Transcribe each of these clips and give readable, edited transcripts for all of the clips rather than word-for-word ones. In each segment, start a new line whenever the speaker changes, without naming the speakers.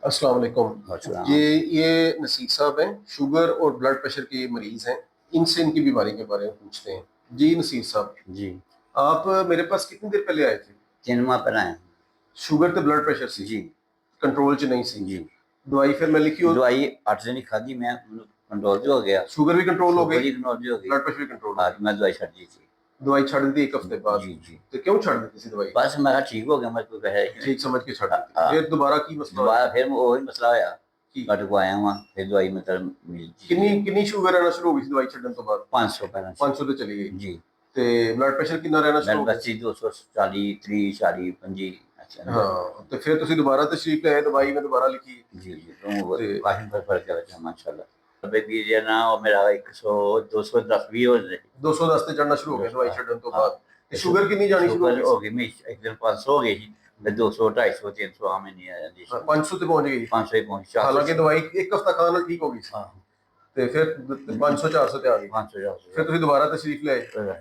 अस्सलाम वालेकुम।
अच्छा।
ये नसीर साहब हैं, शुगर और ब्लड प्रेशर के मरीज हैं। इनसे इनकी बीमारी के बारे में पूछते हैं। जी नसीर साहब,
जी।
आप मेरे पास कितनी देर पहले आए थे?
3 माह पहले आए।
शुगर ਤੇ ब्लड प्रेशर सी
जी।
कंट्रोल च नहीं सी।
जी।
दवाई फिर मैं लिखी और
दवाई 8 दिन ही खाधी मैं, कंट्रोल भी हो गया।
शुगर भी कंट्रोल हो
शुगर
गई,
ही कंट्रोल भी हो गई।
ब्लड प्रेशर भी कंट्रोल हो
आज
गई।
मैं दवाई छੱਡ दी थी।
दवाई छड़ दी एक हफ्ते बाद?
जी जी।
तो क्यों छड़ दी थी दवाई?
बस मैं ठीक हो गया, मेरे को है।
ठीक समझ के छड़ दी थी,
हाँ।
फिर दोबारा की मसला होया?
दोबारा फिर वही मसला होया
की
ਤੁਹਾਡੇ ਕੋਲ ਆਇਆ ਵਾਂ, ਫਿਰ ਦਵਾਈ मतलब ਮਿਲ
किन्नी
ਜੀ।
किन्नी शुगर रहना शुरू हो गई थी दवाई छड़न तो बाद?
500 ਪਹਿਲਾਂ ਸੀ।
500 ਤੇ ਚਲੀ ਗਈ
जी।
ਤੇ ਬਲੱਡ ਪ੍ਰੈਸ਼ਰ ਕਿੰਨਾ ਰਹਿਣਾ ਸ਼ੁਰੂ
मेरे
ਹੋ ਗਿਆ
बस
ਸੀ?
240 30 40 25। अच्छा ना।
हाँ, तो फिर ਤੁਸੀਂ ਦੁਬਾਰਾ ਤਸ਼ਰੀਫ ਲੈ ਆਏ, ਦਵਾਈ ਮੈਂ ਦੁਬਾਰਾ ਲਿਖੀ
जी जी, तो
ਤੇ
काफी फर्क है माशाल्लाह। अबे भी ये ना, और मेरा 100 210 भी हो जाए।
210 ਤੇ ਚੜਨਾ ਸ਼ੁਰੂ ਹੋ ਗਿਆ ਦਵਾਈ ਛੱਡਣ ਤੋਂ ਬਾਅਦ। ਤੇ ਸ਼ੂਗਰ ਕਿੰਨੀ ਜਾਣੀ ਸ਼ੁਰੂ ਹੋ
शुगर
ਗਈ
हो
ਸੀ?
गई मैं एक दिन 500 हो गई थी, फिर 200 250 300 आम नहीं आया जी।
ਹਾਂ, 500 ਤੇ ਪਹੁੰਚ ਗਈ।
500 ही पहुंच 400।
ਹਾਲਾਂਕਿ ਦਵਾਈ ਇੱਕ ਹਫਤਾ ਖਾਣ ਨਾਲ ਠੀਕ ਹੋ ਗਈ ਸੀ,
हाँ।
ਤੇ ਫਿਰ 500 400 ਤੇ ਆ ਗਈ।
500
ਫਿਰ
400।
ਤੁਸੀਂ ਦੁਬਾਰਾ ਤਸ਼ਰੀਫ ਲੈ ਆਏ।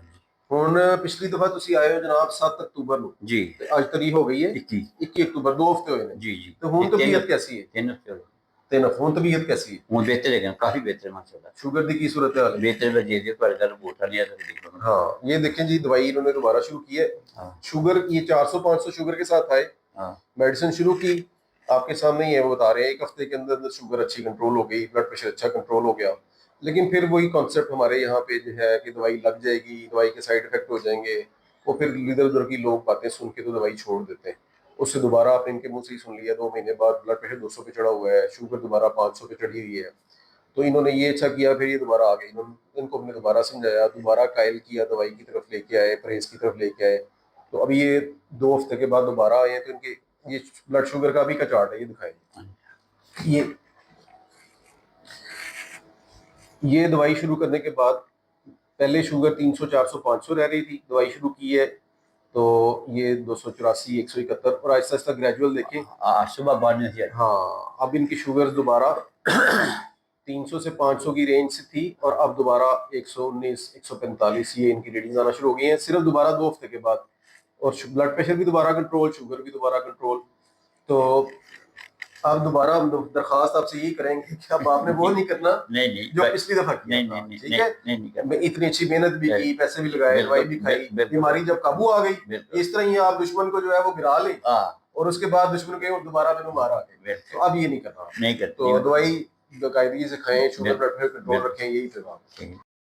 ਹੁਣ ਪਿਛਲੀ ਦਫਾ ਤੁਸੀਂ ਆਏ ਹੋ ਜਨਾਬ 7 ਅਕਤੂਬਰ ਨੂੰ,
जी।
ਤੇ ਅੱਜ ਤਰੀਕ ਹੋ ਗਈ ਹੈ
21।
21 ਅਕਤੂਬਰ, 2 ਹਫ਼ਤੇ ਹੋਏ ਨੇ।
जी जी।
ਤੇ ਹੁਣ ਤਬੀਅਤ कैसी है?
3 हफ्ते हो गए।
ਤਿੰਨ ਹਫ਼ਤੇ, ਹੁਣ ਤਬੀਅਤ कैसी है?
हूँ बेहतर है, काफी बेहतर माशाल्लाह।
शुगर की सूरत हाल है?
बेहतर वजह से पर कर बोटा लिया था।
हाँ, ये देखें जी, दवाई इन्होंने दोबारा शुरू की है।
हाँ।
शुगर ये 400 500 शुगर के साथ आए,
हाँ।
मेडिसिन शुरू की, आपके सामने ही है, वो बता रहे हैं एक हफ्ते के अंदर अंदर शुगर अच्छी कंट्रोल हो गई, ब्लड प्रेशर अच्छा कंट्रोल हो गया। लेकिन फिर वही कॉन्सेप्ट हमारे यहाँ पे जो है कि दवाई लग जाएगी, दवाई के साइड इफेक्ट हो जाएंगे, वो फिर इधर उधर की लोग बातें सुन के तो दवाई छोड़ देते हैं। उससे दोबारा आपने इनके मुंह से ही सुन लिया, 2 महीने बाद ब्लड प्रेशर 200 पे चढ़ा हुआ है, शुगर दोबारा 500 पे चढ़ी हुई है। तो इन्होंने ये अच्छा किया, फिर ये दोबारा आ गए। इन्होंने इनको हमने दोबारा समझाया, दोबारा कायल किया, दवाई की तरफ लेके आए, परहेज की तरफ लेके आए। तो अभी ये 2 हफ्ते के बाद दोबारा आए हैं, तो इनके ये ब्लड शुगर का भी का चार्ट है, ये दिखाएं। ये दवाई शुरू करने के बाद पहले शुगर 300 400 500 रह रही थी, दवाई शुरू की है तो ये 284 171, और आहिस्ता आहिस्ता ग्रेजुअल देखें।
सुबह बढ़ने से।
हाँ, अब इनकी शुगर दोबारा 300 से 500 की रेंज से थी, और अब दोबारा 119 145 ये इनकी रीडिंग आना शुरू हो गई है सिर्फ दोबारा 2 हफ्ते के बाद। और ब्लड प्रेशर भी दोबारा कंट्रोल, शुगर भी दोबारा कंट्रोल। तो अब दोबारा हम दरखास्त आपसे यही करेंगे कि अब आपने वो नहीं करना
नहीं नहीं
जो पिछली दफा किया
नहीं
था,
नहीं
ठीक है?
नहीं नहीं
मैं इतनी अच्छी मेहनत भी की, पैसे भी लगाए, दवाई भी खाई, बीमारी जब काबू आ गई, इस तरह ही आप दुश्मन को जो है वो गिरा लें और उसके बाद दुश्मन के दोबारा मैंने मारा। तो अब ये नहीं करना,
नहीं करते।
तो दवाई बाकायदगी से खाएं, शुगर ब्लड प्रेशर कंट्रोल रखें, यही पैगाम।